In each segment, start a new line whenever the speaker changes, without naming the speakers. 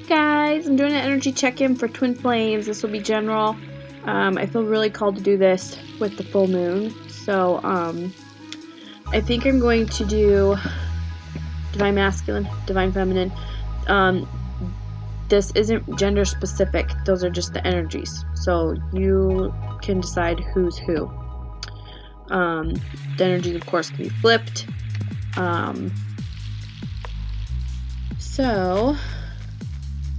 guys, I'm doing an energy check-in for twin flames. This will be general. I feel really called to do this with the full moon, so I think I'm going to do divine masculine, divine feminine. This isn't gender specific, those are just the energies, so you can decide who's who. The energies of course can be flipped. So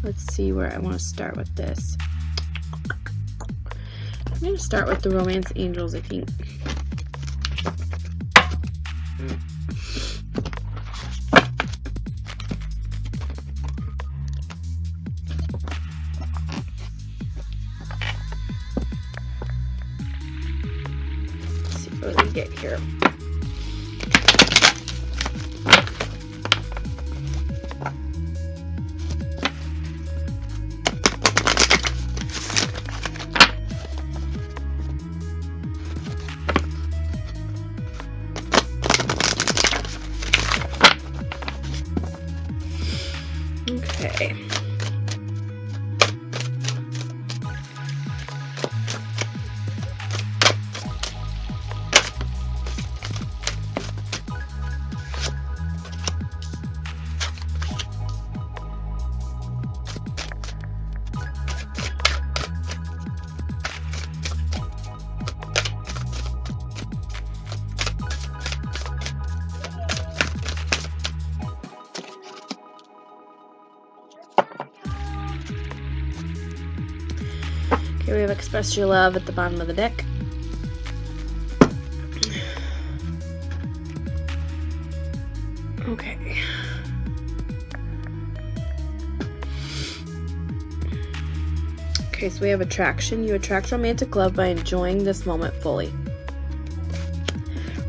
let's see where I want to start with this. I'm going to start with the romance angels, I think. Let's see what we get here. Okay. Okay, we have express your love at the bottom of the deck. Okay. Okay, so we have attraction. You attract romantic love by enjoying this moment fully.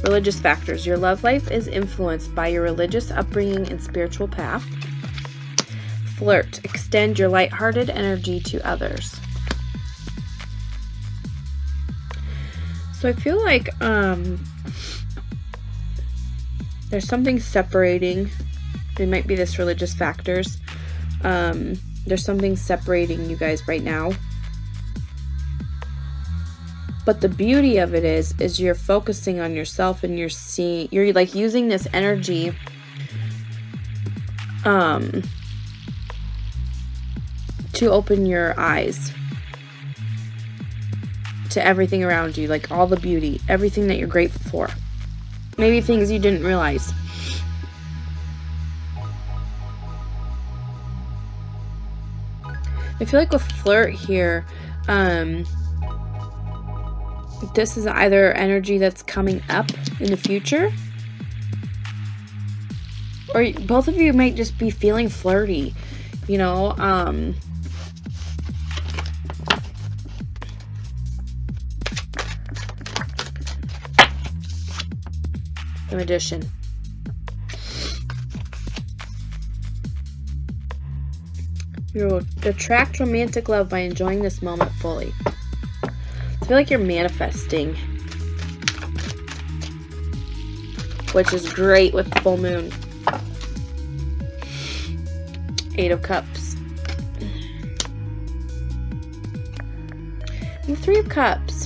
Religious factors. Your love life is influenced by your religious upbringing and spiritual path. Flirt. Extend your lighthearted energy to others. So I feel like there's something separating. It might be this religious factors. There's something separating you guys right now. But the beauty of it is you're focusing on yourself and you're like using this energy to open your eyes to everything around you, like all the beauty, everything that you're grateful for. Maybe things you didn't realize. I feel like with flirt here, this is either energy that's coming up in the future, or both of you might just be feeling flirty, you know. The Magician. You attract romantic love by enjoying this moment fully. I feel like you're manifesting, which is great with the full moon. Eight of Cups. And Three of Cups.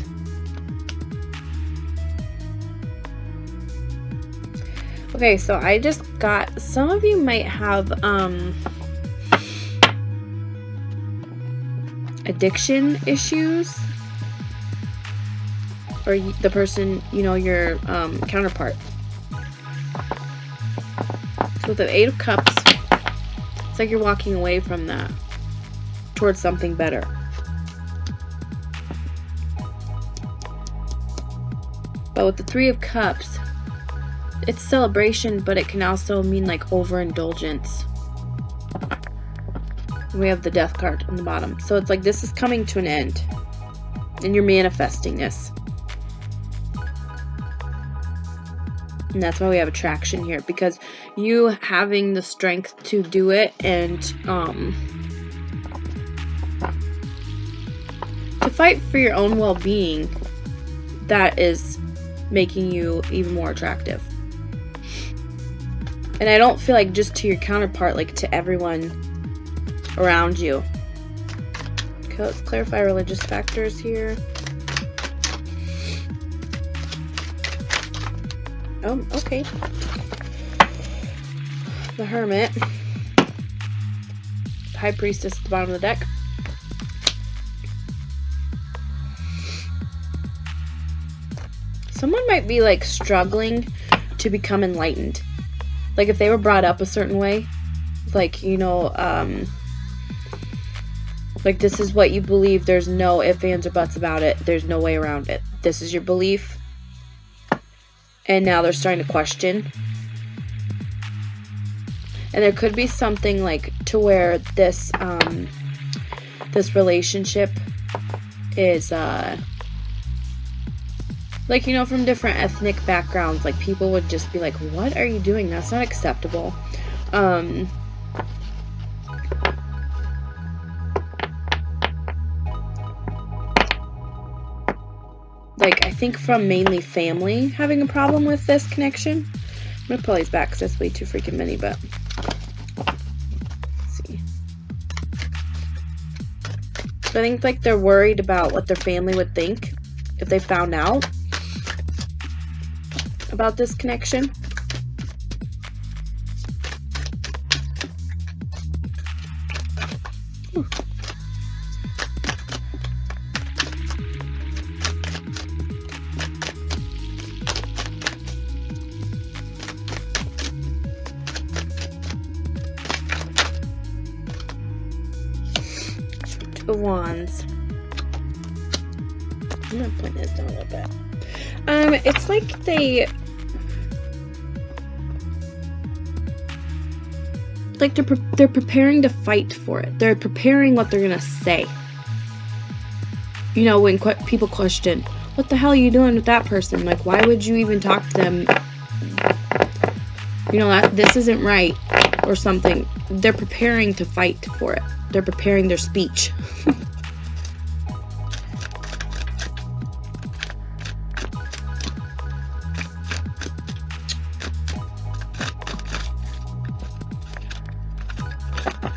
Okay, so I just got, some of you might have addiction issues, or the person, you know, your counterpart. So with the Eight of Cups, it's like you're walking away from that towards something better. But with the Three of Cups, it's celebration, but it can also mean like overindulgence. We have the Death card on the bottom. So it's like this is coming to an end. And you're manifesting this. And that's why we have attraction here. Because you having the strength to do it and to fight for your own well-being, that is making you even more attractive. And I don't feel like just to your counterpart, like to everyone around you. Okay, let's clarify religious factors here. Oh, okay. The Hermit. High Priestess at the bottom of the deck. Someone might be like struggling to become enlightened. Like if they were brought up a certain way, like, you know, like this is what you believe, there's no ifs, ands, or buts about it, there's no way around it. This is your belief. And now they're starting to question. And there could be something like to where this this relationship is like, you know, from different ethnic backgrounds, like people would just be like, what are you doing? That's not acceptable. Like, I think from mainly family having a problem with this connection. I'm gonna pull these back because that's way too freaking many, but let's see. So I think like they're worried about what their family would think if they found out about this connection. Ooh. Two of Wands. I'm gonna point this down a little bit. It's like they're preparing to fight for it. They're preparing what they're gonna say. You know, when people question, what the hell are you doing with that person? Like, why would you even talk to them? You know, that this isn't right or something. They're preparing to fight for it. They're preparing their speech.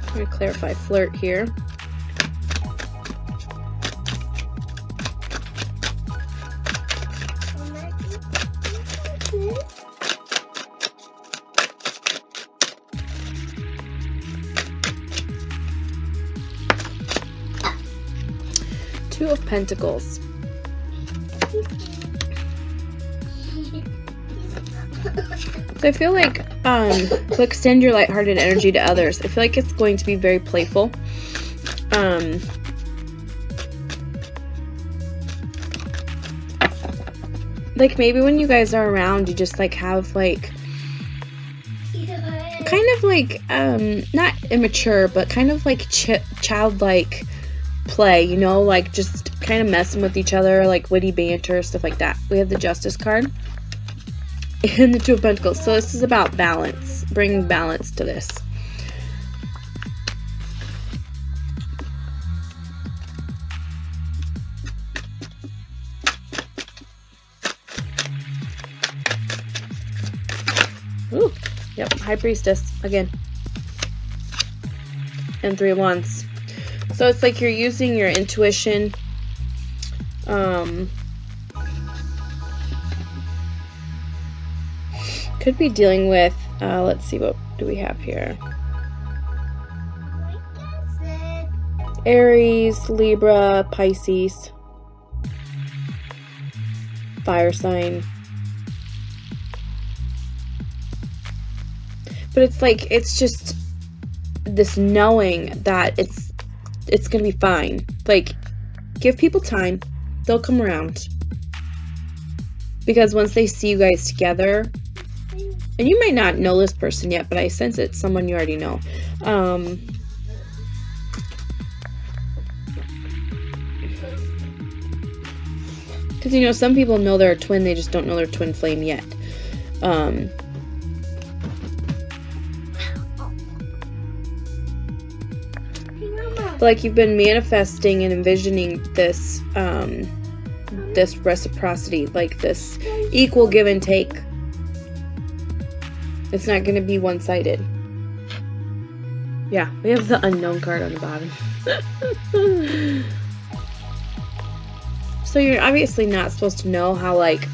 I'm going to clarify flirt here. Two of Pentacles. So I feel like to extend your lighthearted energy to others. I feel like it's going to be very playful. Like maybe when you guys are around, you just like have like kind of like not immature, but kind of like childlike play, you know, like just kind of messing with each other, like witty banter, stuff like that. We have the Justice card and the Two of Pentacles. So this is about balance, bringing balance to this. Ooh, yep, High Priestess again. And Three of Wands. So it's like you're using your intuition. Could be dealing with, let's see, what do we have here? Aries, Libra, Pisces, fire sign. But it's like, it's just this knowing that it's gonna be fine. Like, give people time, they'll come around. Because once they see you guys together, and you might not know this person yet, but I sense it's someone you already know. Because, you know, some people know they're a twin, they just don't know they're twin flame yet. But like you've been manifesting and envisioning this, this reciprocity, like this equal give and take. It's not going to be one-sided. Yeah, we have the unknown card on the bottom. So you're obviously not supposed to know how, like,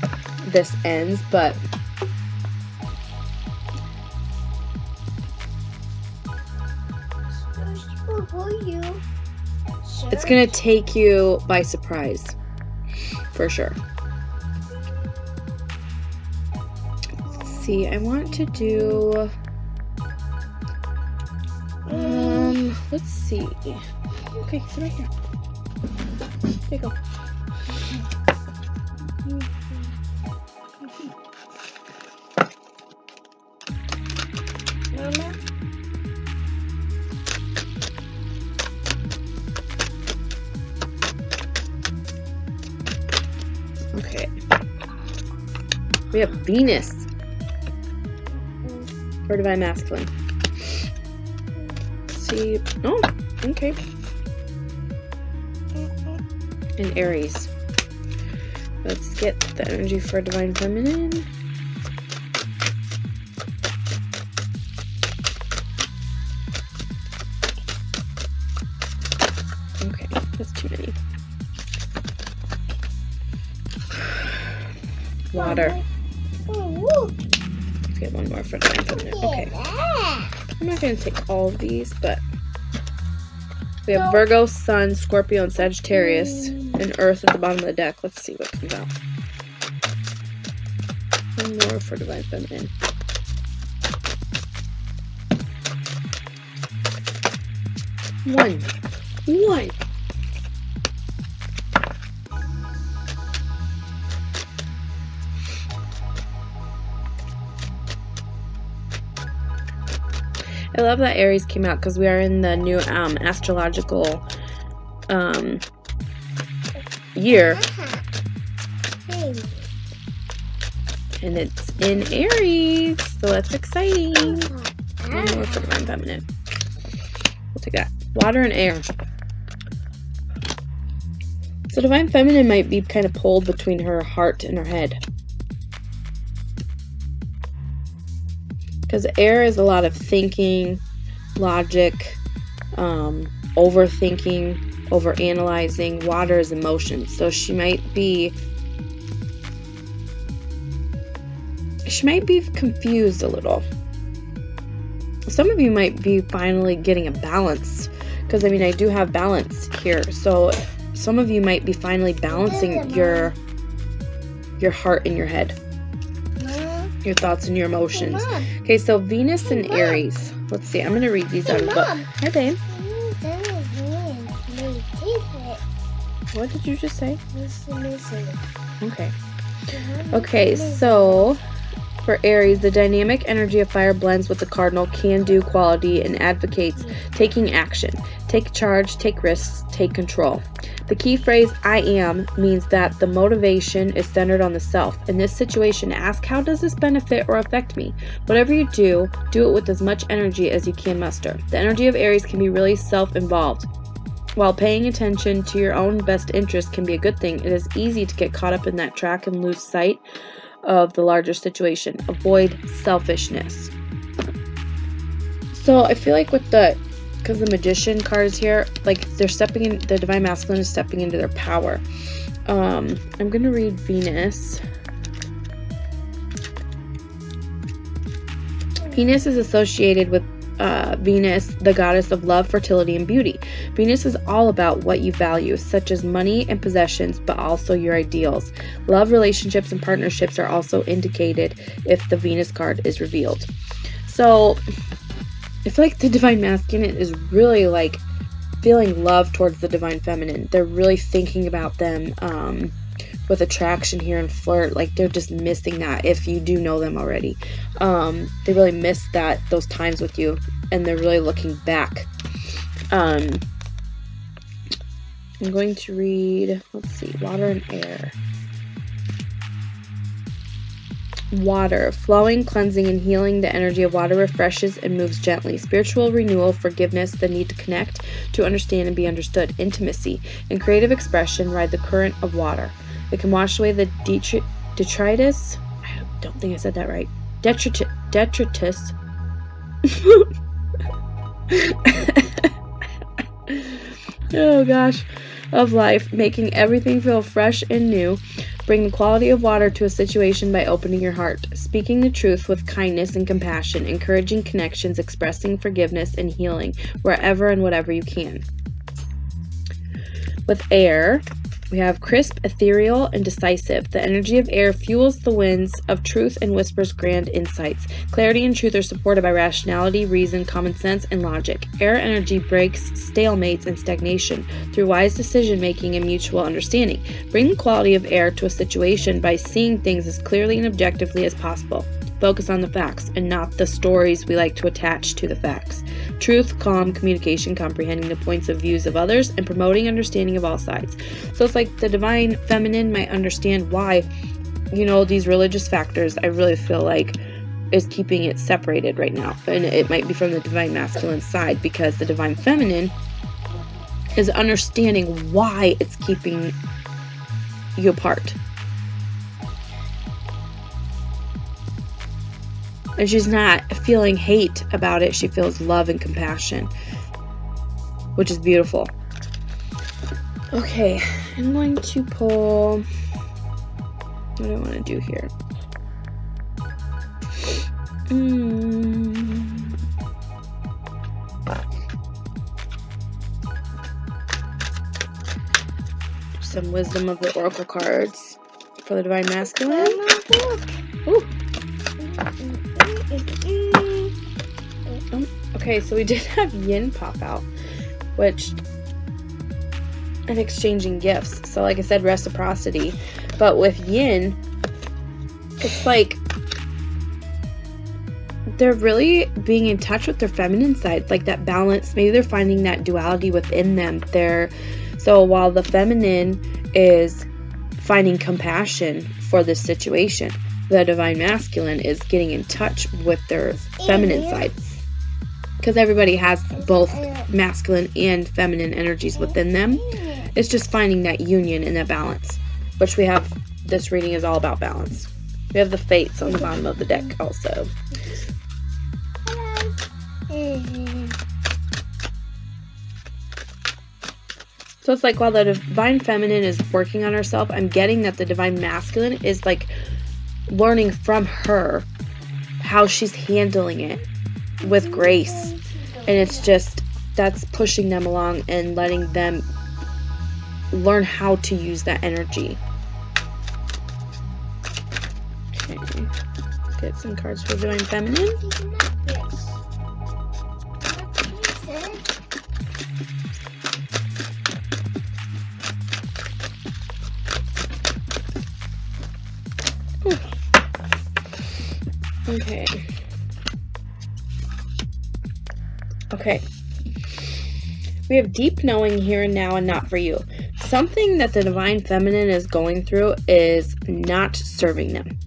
this ends, but it's gonna take you by surprise, for sure. Let's see, I want to do, let's see. Okay, sit right here. There you go.
Mama?
Okay. We have Venus for Divine Masculine. Let's see. Oh, okay. And Aries. Let's get the energy for Divine Feminine. Okay, that's too many. Water. Let's get one more for Divine Feminine. Okay. I'm not going to take all of these, but we have Virgo, Sun, Scorpio, and Sagittarius, and Earth at the bottom of the deck. Let's see what comes out. One more for Divine Feminine. One. I love that Aries came out because we are in the new astrological year. And it's in Aries, so that's exciting. One more for Divine Feminine. We'll take that. Water and air. So Divine Feminine might be kind of pulled between her heart and her head. Because air is a lot of thinking, logic, overthinking, overanalyzing. Water is emotion. So she might be confused a little. Some of you might be finally getting a balance. Because, I mean, I do have balance here. So some of you might be finally balancing your heart and your head. Your thoughts and your emotions. Okay, so Venus and Aries. Let's see. I'm going to read these out of the book. Hi, babe. What did you just say? Okay. Okay, so for Aries, the dynamic energy of fire blends with the cardinal can-do quality and advocates taking action. Take charge, take risks, take control. The key phrase, I am, means that the motivation is centered on the self. In this situation, ask, how does this benefit or affect me? Whatever you do, do it with as much energy as you can muster. The energy of Aries can be really self-involved. While paying attention to your own best interest can be a good thing, it is easy to get caught up in that track and lose sight of the larger situation. Avoid selfishness. So I feel like because the Magician card is here, like they're stepping in, the Divine Masculine is stepping into their power. I'm going to read Venus. Venus is associated with Venus, the goddess of love, fertility, and beauty. Venus is all about what you value, such as money and possessions, but also your ideals. Love, relationships, and partnerships are also indicated if the Venus card is revealed. So I feel like the Divine Masculine is really like feeling love towards the Divine Feminine. They're really thinking about them with attraction here and flirt. Like they're just missing that if you do know them already. They really miss those times with you, and they're really looking back. I'm going to read, let's see, water and air. Water, flowing, cleansing, and healing. The energy of water refreshes and moves gently. Spiritual renewal, forgiveness, the need to connect, to understand and be understood. Intimacy and creative expression ride the current of water. It can wash away the detritus. I don't think I said that right. Detritus. oh gosh, of life, making everything feel fresh and new. Bring the quality of water to a situation by opening your heart, speaking the truth with kindness and compassion, encouraging connections, expressing forgiveness and healing wherever and whatever you can. With air, we have crisp, ethereal, and decisive. The energy of air fuels the winds of truth and whispers grand insights. Clarity and truth are supported by rationality, reason, common sense, and logic. Air energy breaks stalemates and stagnation through wise decision-making and mutual understanding. Bring the quality of air to a situation by seeing things as clearly and objectively as possible. Focus on the facts and not the stories we like to attach to the facts. Truth, calm, communication, comprehending the points of views of others, and promoting understanding of all sides. So it's like the divine feminine might understand why, these religious factors, I really feel like, is keeping it separated right now. And it might be from the divine masculine side, because the divine feminine is understanding why it's keeping you apart. And she's not feeling hate about it. She feels love and compassion, which is beautiful. Okay, I'm going to pull... What do I want to do here? Some wisdom of the oracle cards for the divine masculine. Ooh. Okay, so we did have yin pop out, which, and exchanging gifts. So like I said, reciprocity. But with yin, it's like they're really being in touch with their feminine side, like that balance. Maybe they're finding that duality within them. So while the feminine is finding compassion for this situation, the divine masculine is getting in touch with their feminine side. Because everybody has both masculine and feminine energies within them. It's just finding that union and that balance, which we have. This reading is all about balance. We have the fates on the bottom of the deck also. So it's like while the divine feminine is working on herself, I'm getting that the divine masculine is like learning from her how she's handling it with grace. And it's just, that's pushing them along and letting them learn how to use that energy. Okay, let's get some cards for divine feminine. Okay. We have deep knowing here and now and not for you. Something that the divine feminine is going through is not serving them.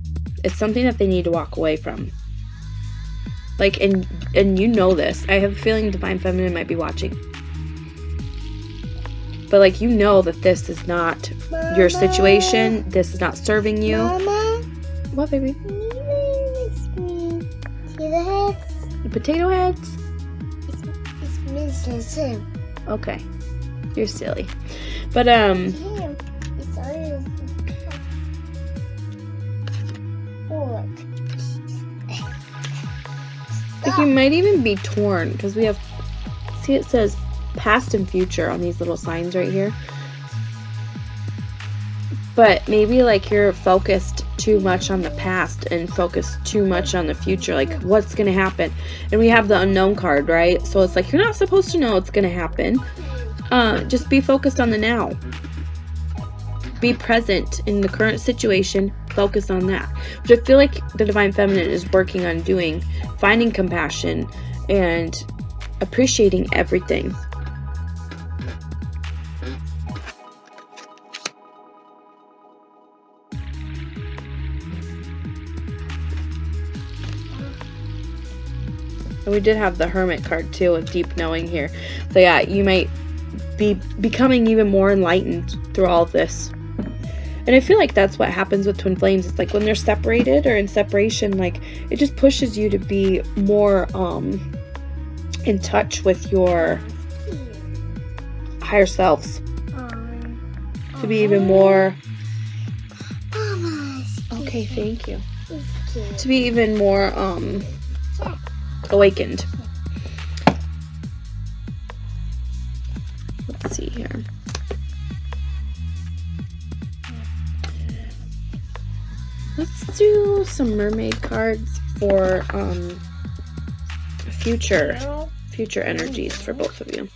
It's something that they need to walk away from. Like, and you know this. I have a feeling divine feminine might be watching. But like, you know that this is not Mama. Your situation. This is not serving you.
Mama?
What, baby?
Potato heads.
The potato heads?
It's missing soup.
Okay. You're silly. But,
It's always...
like you might even be torn because we have, see, it says past and future on these little signs right here. But maybe like you're focused too much on the past and focused too much on the future, like what's gonna happen. And we have the unknown card, right? So it's like you're not supposed to know what's gonna happen. Just be focused on the now. Be present in the current situation. Focus on that, which I feel like the divine feminine is working on doing, finding compassion and appreciating everything. And we did have the Hermit card too, with deep knowing here. So yeah, you might be becoming even more enlightened through all of this. And I feel like that's what happens with twin flames. It's like when they're separated or in separation, like it just pushes you to be more in touch with your higher selves. To be even more... Okay, thank you. To be even more, awakened. Let's see here. Let's do some mermaid cards for, future energies for both of you.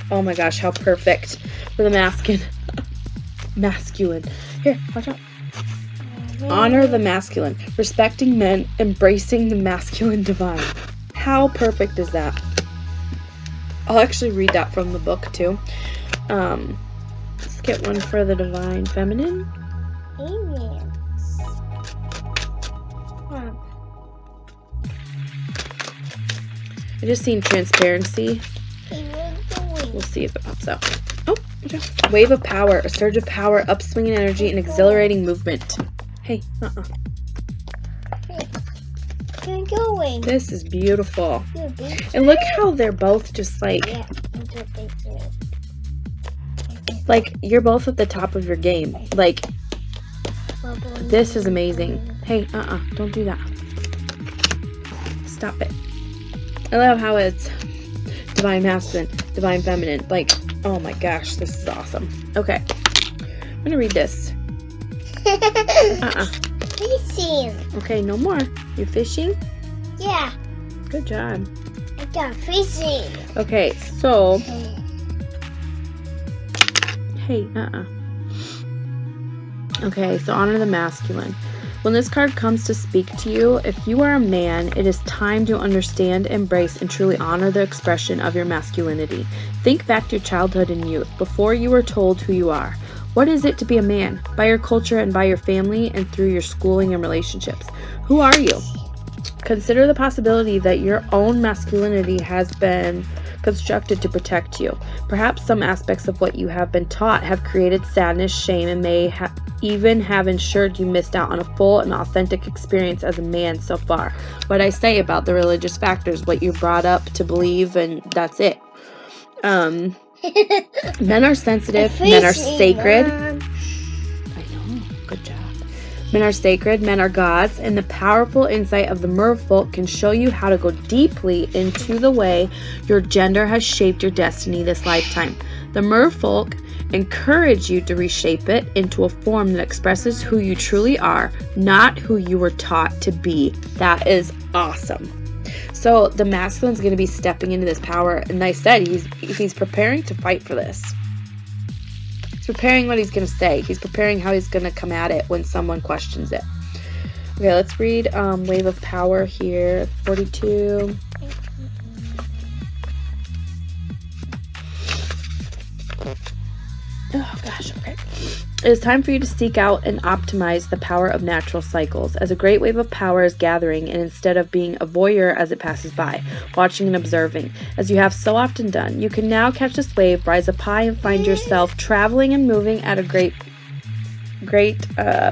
Oh my gosh, how perfect for the masculine. Here, watch out. Honor the masculine. Respecting men, embracing the masculine divine. How perfect is that? I'll actually read that from the book too. Let's get one for the divine feminine. I just seen transparency. We'll see if it pops out. Oh, okay. Wave of power, a surge of power, upswing in energy, and exhilarating movement. Hey, This is beautiful. And look how they're both just like you're both at the top of your game. Like, this is amazing. Hey, don't do that. Stop it. I love how it's divine masculine, divine feminine. Like, oh my gosh, this is awesome. Okay, I'm gonna read this.
Fishing.
Okay, no more. You're fishing?
Yeah.
Good job.
I got fishing.
Okay, so... Hey, Okay, so honor the masculine. When this card comes to speak to you, if you are a man, it is time to understand, embrace, and truly honor the expression of your masculinity. Think back to your childhood and youth, before you were told who you are. What is it to be a man? By your culture and by your family and through your schooling and relationships. Who are you? Consider the possibility that your own masculinity has been constructed to protect you. Perhaps some aspects of what you have been taught have created sadness, shame, and may even have ensured you missed out on a full and authentic experience as a man so far. What I say about the religious factors, what you're brought up to believe, and that's it. Men are sensitive, men are sacred. I know, good job. Men are sacred, men are gods, and the powerful insight of the merfolk can show you how to go deeply into the way your gender has shaped your destiny this lifetime. The merfolk encourage you to reshape it into a form that expresses who you truly are, not who you were taught to be. That is awesome. So the masculine's going to be stepping into this power, and I said he's preparing to fight for this. He's preparing what he's going to say. He's preparing how he's going to come at it when someone questions it. Okay, let's read Wave of Power here, 42. Oh gosh, okay. It is time for you to seek out and optimize the power of natural cycles, as a great wave of power is gathering, and instead of being a voyeur as it passes by, watching and observing, as you have so often done, you can now catch this wave, rise up high, and find yourself traveling and moving at a great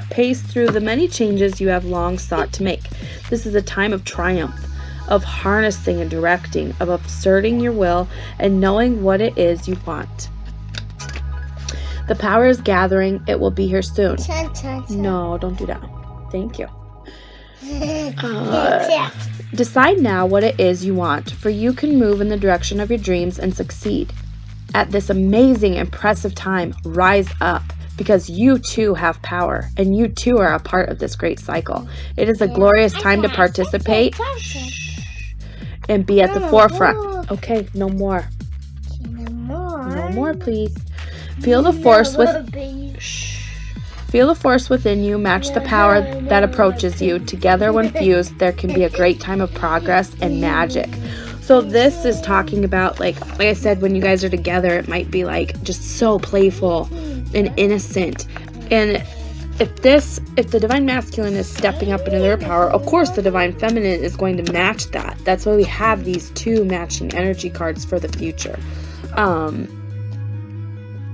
pace through the many changes you have long sought to make. This is a time of triumph, of harnessing and directing, of asserting your will and knowing what it is you want. The power is gathering. It will be here soon. No, don't do that. Thank you. Decide now what it is you want, for you can move in the direction of your dreams and succeed. At this amazing, impressive time, rise up, because you too have power, and you too are a part of this great cycle. It is a glorious time to participate and be at the forefront. Okay, no more. No more, please. Feel the force within you match the power that approaches you. Together, when fused, there can be a great time of progress and magic. So this is talking about, like I said, when you guys are together, it might be like just so playful and innocent. And if the divine masculine is stepping up into their power, of course the divine feminine is going to match that. That's why we have these two matching energy cards for the future.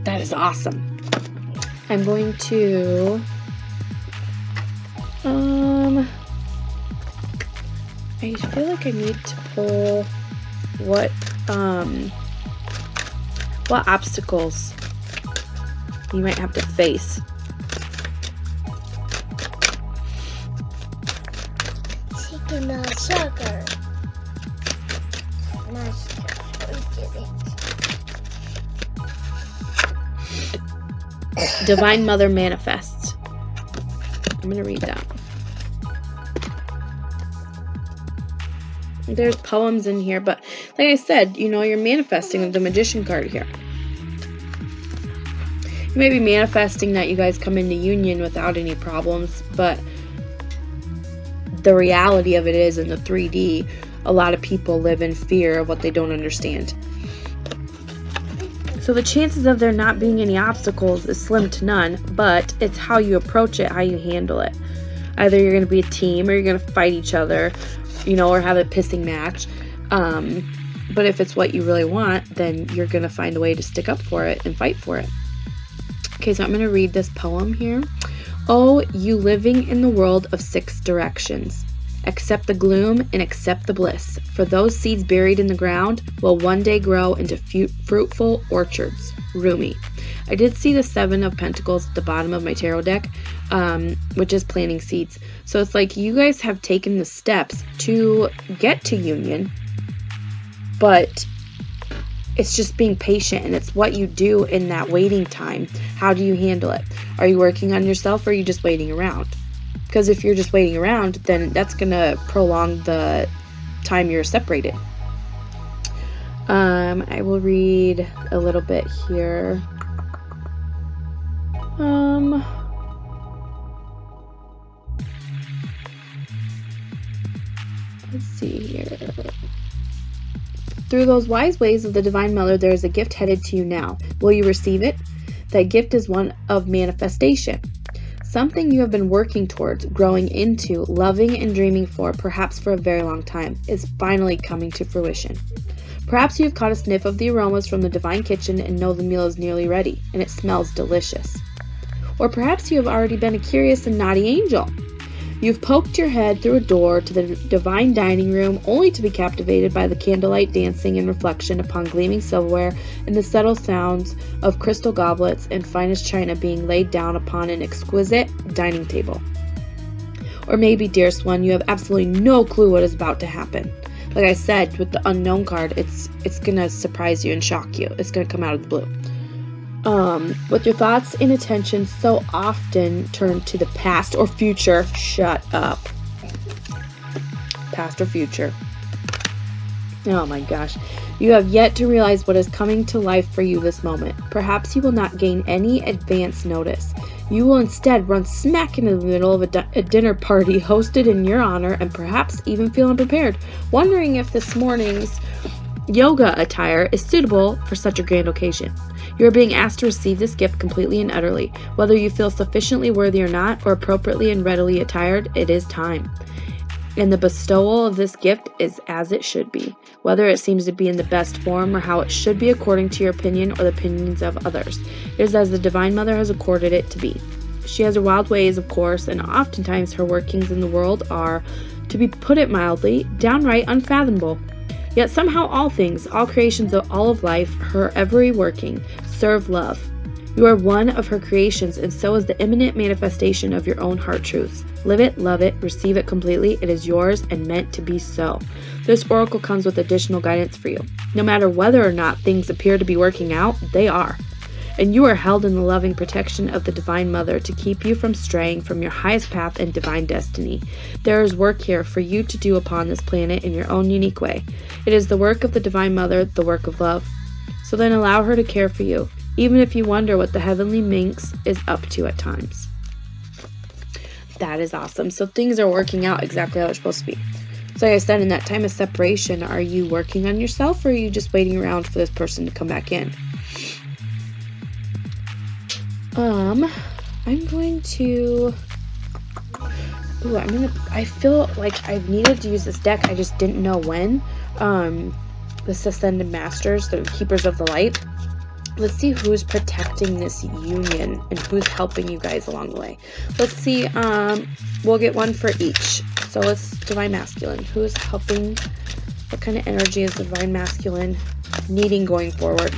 That is awesome. I'm going to I feel like I need to pull what what obstacles you might have to face.
Chicken or sugar. Not sugar. We did it.
Divine Mother manifests. I'm going to read that. There's poems in here, but like I said, you know, you're manifesting with the Magician card here. You may be manifesting that you guys come into union without any problems, but the reality of it is, in the 3D, a lot of people live in fear of what they don't understand. So the chances of there not being any obstacles is slim to none, but it's how you approach it, how you handle it. Either you're going to be a team or you're going to fight each other, you know, or have a pissing match. But if it's what you really want, then you're going to find a way to stick up for it and fight for it. Okay, so I'm going to read this poem here. Oh, you living in the world of 6 directions. Accept the gloom and accept the bliss, for those seeds buried in the ground will one day grow into fruitful orchards. Rumi. I did see the 7 of Pentacles at the bottom of my tarot deck, which is planting seeds. So it's like you guys have taken the steps to get to union, but it's just being patient, and it's what you do in that waiting time. How do you handle it? Are you working on yourself, or are you just waiting around? Because if you're just waiting around, then that's going to prolong the time you're separated. I will read a little bit here. Let's see here. Through those wise ways of the Divine Mother, there is a gift headed to you now. Will you receive it? That gift is one of manifestation. Something you have been working towards, growing into, loving and dreaming for, perhaps for a very long time, is finally coming to fruition. Perhaps you have caught a sniff of the aromas from the divine kitchen and know the meal is nearly ready, and it smells delicious. Or perhaps you have already been a curious and naughty angel. You've poked your head through a door to the divine dining room, only to be captivated by the candlelight dancing in reflection upon gleaming silverware and the subtle sounds of crystal goblets and finest china being laid down upon an exquisite dining table. Or maybe, dearest one, you have absolutely no clue what is about to happen. Like I said, with the unknown card, it's going to surprise you and shock you. It's going to come out of the blue. With your thoughts and attention so often turned to the past or future, shut up. Past or future. Oh my gosh. You have yet to realize what is coming to life for you this moment. Perhaps you will not gain any advance notice. You will instead run smack into the middle of a dinner party hosted in your honor, and perhaps even feel unprepared, wondering if this morning's yoga attire is suitable for such a grand occasion. You are being asked to receive this gift completely and utterly. Whether you feel sufficiently worthy or not, or appropriately and readily attired, it is time. And the bestowal of this gift is as it should be, whether it seems to be in the best form or how it should be according to your opinion or the opinions of others. It is as the Divine Mother has accorded it to be. She has her wild ways, of course, and oftentimes her workings in the world are, to be put it mildly, downright unfathomable. Yet somehow all things, all creations of all of life, her every working, serve love. You are one of her creations, and so is the imminent manifestation of your own heart truths. Live it, love it, receive it completely. It is yours and meant to be so. This oracle comes with additional guidance for you. No matter whether or not things appear to be working out, they are. And you are held in the loving protection of the Divine Mother to keep you from straying from your highest path and divine destiny. There is work here for you to do upon this planet in your own unique way. It is the work of the Divine Mother, the work of love. So then allow her to care for you, even if you wonder what the heavenly minx is up to at times. That is awesome. So things are working out exactly how they're supposed to be. So like I said, in that time of separation, are you working on yourself, or are you just waiting around for this person to come back in? I'm going to... I feel like I've needed to use this deck. I just didn't know when. The Ascended Masters, the Keepers of the Light. Let's see who's protecting this union and who's helping you guys along the way. Let's see, we'll get one for each. So let's Divine Masculine. Who is helping What kind of energy is the divine masculine needing going forward?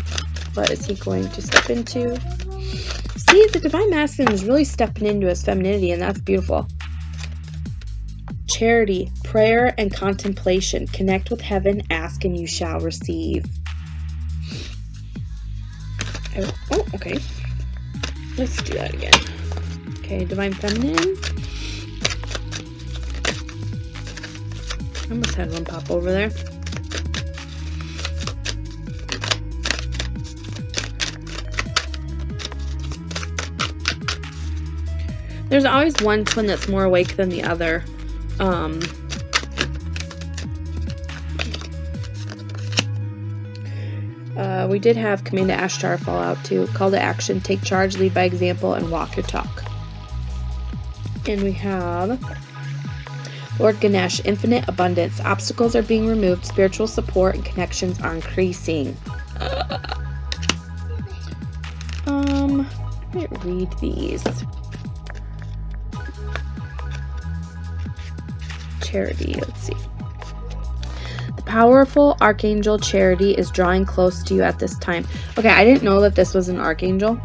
What is he going to step into? See, the divine masculine is really stepping into his femininity, and that's beautiful. Charity, prayer, and contemplation. Connect with heaven, ask, and you shall receive. Oh, okay. Let's do that again. Okay, divine feminine. I almost had one pop over there. There's always one twin that's more awake than the other. We did have Command to Ashtar fall out too. Call to action, take charge, lead by example, and walk your talk. And we have Lord Ganesh, infinite abundance. Obstacles are being removed, spiritual support and connections are increasing. Let me read these. Charity, let's see. The powerful Archangel Charity is drawing close to you at this time. Okay, I didn't know that this was an Archangel.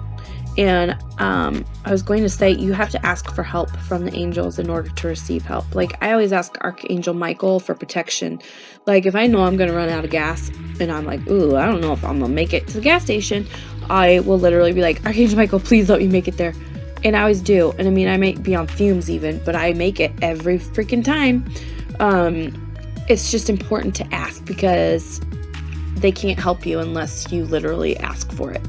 And I was going to say, you have to ask for help from the angels in order to receive help. Like, I always ask Archangel Michael for protection. Like, if I know I'm going to run out of gas and I'm like, ooh, I don't know if I'm going to make it to the gas station, I will literally be like, Archangel Michael, please let me make it there. And I always do. And I mean, I might be on fumes even, but I make it every freaking time. It's just important to ask because they can't help you unless you literally ask for it.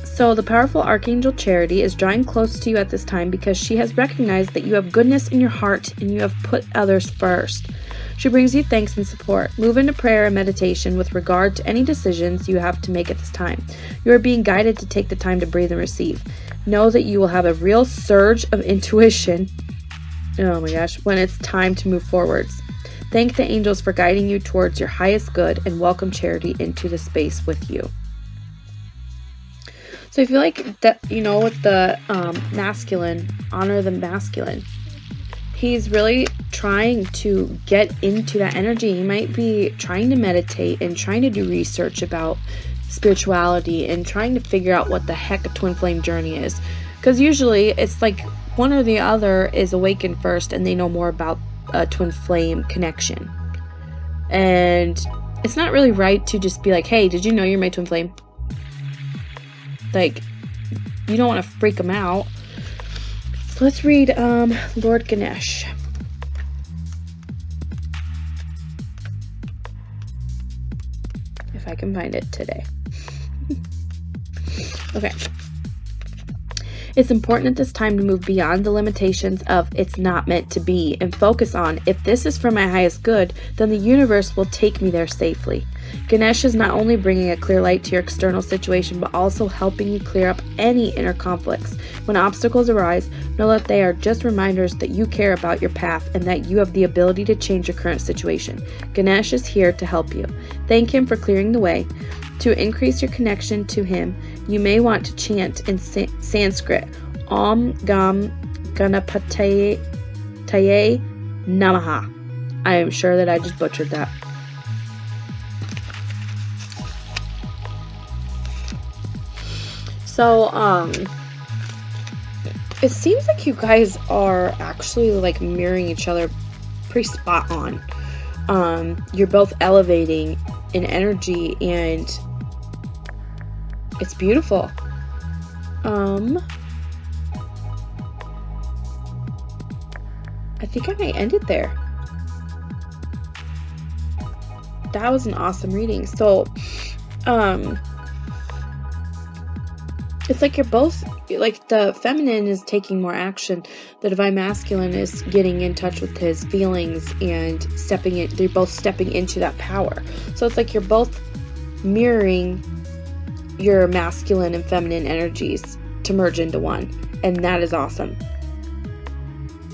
So the powerful Archangel Charity is drawing close to you at this time because she has recognized that you have goodness in your heart and you have put others first. She brings you thanks and support. Move into prayer and meditation with regard to any decisions you have to make at this time. You are being guided to take the time to breathe and receive. Know that you will have a real surge of intuition, oh my gosh, when it's time to move forwards. Thank the angels for guiding you towards your highest good and welcome Charity into the space with you. So I feel like that, you know, with the masculine, honor the masculine. He's really trying to get into that energy. He might be trying to meditate and trying to do research about spirituality and trying to figure out what the heck a twin flame journey is. Because usually it's like one or the other is awakened first and they know more about a twin flame connection. And it's not really right to just be like, hey, did you know you're my twin flame? Like, you don't want to freak them out. So let's read Lord Ganesh. If I can find it today. Okay. It's important at this time to move beyond the limitations of it's not meant to be and focus on if this is for my highest good, then the universe will take me there safely. Ganesh is not only bringing a clear light to your external situation, but also helping you clear up any inner conflicts. When obstacles arise, know that they are just reminders that you care about your path and that you have the ability to change your current situation. Ganesh is here to help you. Thank him for clearing the way. To increase your connection to him, you may want to chant in Sanskrit, Om Gam Ganapataye Namaha. I am sure that I just butchered that. So, it seems like you guys are actually like mirroring each other pretty spot on. You're both elevating in energy and it's beautiful. I think I might end it there. That was an awesome reading. So, it's like you're both, like the feminine is taking more action. The divine masculine is getting in touch with his feelings and they're both stepping into that power. So it's like you're both mirroring your masculine and feminine energies to merge into one. And that is awesome.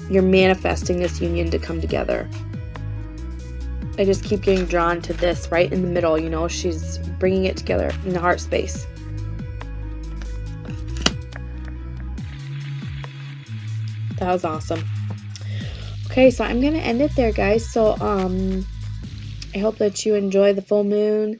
You're manifesting this union to come together. I just keep getting drawn to this right in the middle, you know, she's bringing it together in the heart space. That was awesome. Okay, so I'm gonna end it there, guys. So I hope that you enjoy the full moon